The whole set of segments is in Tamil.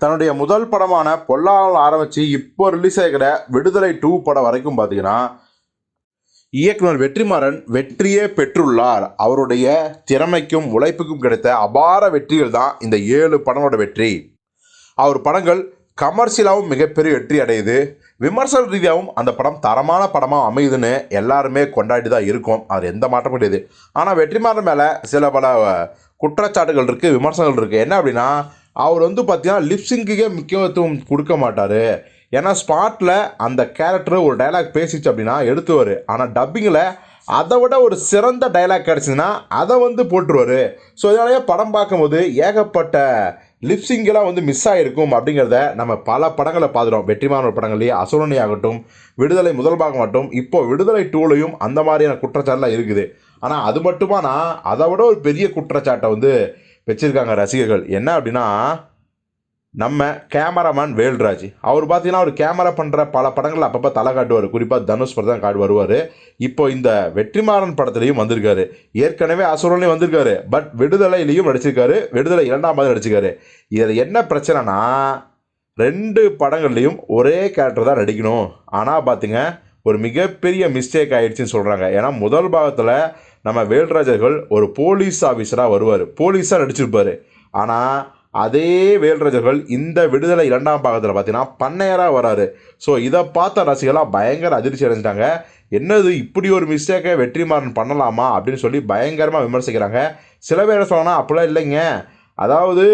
தன்னுடைய முதல் படமான பொல்லால் ஆரம்பித்து இப்போ ரிலீஸ் ஆகிற விடுதலை 2 படம் வரைக்கும் பார்த்தீங்கன்னா இயக்குனர் வெற்றிமாறன் வெற்றியே பெற்றுள்ளார். அவருடைய திறமைக்கும் உழைப்புக்கும் கிடைத்த அபார வெற்றிகள் தான் இந்த 7 படங்களோட வெற்றி. அவர் படங்கள் கமர்ஷியலாகவும் மிகப்பெரிய வெற்றி அடையுது. விமர்சன ரீதியாகவும் அந்த படம் தரமான படமாக அமையுதுன்னு எல்லாருமே கொண்டாடி தான் இருக்கும். அது எந்த மாற்றமும் கிடையாது. ஆனால் வெற்றிமாறன் மேலே சில பல குற்றச்சாட்டுகள் இருக்குது, விமர்சனங்கள் இருக்குது. என்ன அப்படின்னா, அவர் பார்த்தீங்கன்னா லிப்ஸிங்குக்கே முக்கியத்துவம் கொடுக்க மாட்டார். ஏன்னா ஸ்பாட்டில் அந்த கேரக்டர் ஒரு டைலாக் பேசிச்சு அப்படின்னா எடுத்துவார். ஆனால் டப்பிங்கில் அதை விட ஒரு சிறந்த டைலாக் கிடச்சிதுன்னா அதை போட்டுருவார். ஸோ இதனாலேயே படம் பார்க்கும்போது ஏகப்பட்ட லிப்ஸிங்கெல்லாம் மிஸ் ஆகிருக்கும் அப்படிங்கிறத நம்ம பல படங்களை பார்த்துட்டோம். வெற்றிமாறன் படங்கள்லேயே அசுரனி ஆகட்டும், விடுதலை முதல் பாகம் ஆகட்டும், இப்போ விடுதலை 2லையும் அந்த மாதிரியான குற்றச்சாட்டுலாம் இருக்குது. ஆனால் அது மட்டுமானா அதை விட ஒரு பெரிய குற்றச்சாட்டை வச்சுருக்காங்க ரசிகர்கள். என்ன அப்படின்னா, நம்ம கேமராமேன் வேல்ராஜ் அவர் பார்த்தீங்கன்னா அவர் கேமரா பண்ணுற பல படங்கள் அப்பப்போ தலை காட்டுவார். குறிப்பாக தனுஷ் படம் தான் காட்டு வருவார். இப்போ இந்த வெற்றிமாறன் படத்துலையும் வந்திருக்காரு. ஏற்கனவே அசுரன்லையும் வந்திருக்காரு. பட் விடுதலையிலையும் நடிச்சிருக்காரு. விடுதலை 2ஆம் பாகம் நடிச்சிருக்காரு. இதில் என்ன பிரச்சனைனா, 2 படங்கள்லையும் ஒரே கேரக்டர் தான் நடிக்கணும். ஆனால் பார்த்துங்க, ஒரு மிகப்பெரிய மிஸ்டேக் ஆகிடுச்சின்னு சொல்கிறாங்க. ஏன்னா முதல் பாகத்தில் நம்ம வேல்ராஜர்கள் ஒரு போலீஸ் ஆஃபீஸராக வருவார், போலீஸாக நடிச்சிருப்பார். ஆனால் அதே வேல்ராஜர்கள் இந்த விடுதலை 2ஆம் பாகத்தில் பார்த்தீங்கன்னா பண்ணையராக வராரு. ஸோ இதை பார்த்த ரசிகர்களாக பயங்கர அதிர்ச்சி அடைஞ்சிட்டாங்க. என்னது இப்படி ஒரு மிஸ்டேக்கை வெற்றிமாறன் பண்ணலாமா அப்படின்னு சொல்லி பயங்கரமாக விமர்சிக்கிறாங்க. சில பேர் சொல்லணும்னா அப்படிலாம் இல்லைங்க, அதாவது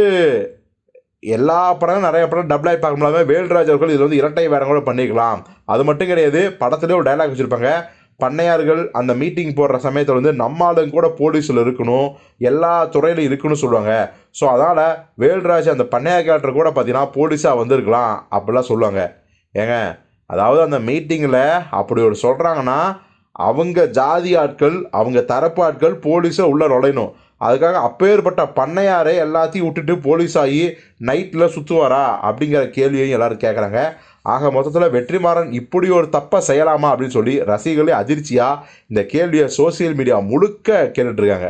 எல்லா படங்களும் நிறைய படம் டபுள் ஆகி பார்க்க முடியாமல் வேல்ராஜ் அவர்கள் இதில் இரட்டை வேடம் கூட பண்ணிக்கலாம். அது மட்டும் கிடையாது, படத்துலேயே ஒரு டைலாக் வச்சுருப்பாங்க, பண்ணையார்கள் அந்த மீட்டிங் போடுற சமயத்தில் நம்ம ஆளுங்க கூட போலீஸில் இருக்கணும், எல்லா துறையிலும் இருக்குன்னு சொல்லுவாங்க. ஸோ அதனால் வேல்ராஜ் அந்த பண்ணையார் கேரக்டர் கூட பார்த்தீங்கன்னா போலீஸாக வந்திருக்கலாம் அப்படிலாம் சொல்லுவாங்க. ஏங்க, அதாவது அந்த மீட்டிங்கில் அப்படி ஒரு சொல்கிறாங்கன்னா அவங்க ஜாதி ஆட்கள், அவங்க தரப்பு ஆட்கள் போலீஸை உள்ளே நுழையணும். அதுக்காக அப்பேற்பட்ட பண்ணையாரே எல்லாத்தையும் விட்டுட்டு போலீஸ் ஆகி நைட்டில் சுற்றுவாரா அப்படிங்கிற கேள்வியையும் எல்லோரும் கேட்குறாங்க. ஆக மொத்தத்தில் வெற்றிமாறன் இப்படி ஒரு தப்பை செய்யலாமா அப்படின்னு சொல்லி ரசிகர்களே அதிர்ச்சியாக இந்த கேள்வியை சோசியல் மீடியா முழுக்க கேட்டுட்ருக்காங்க.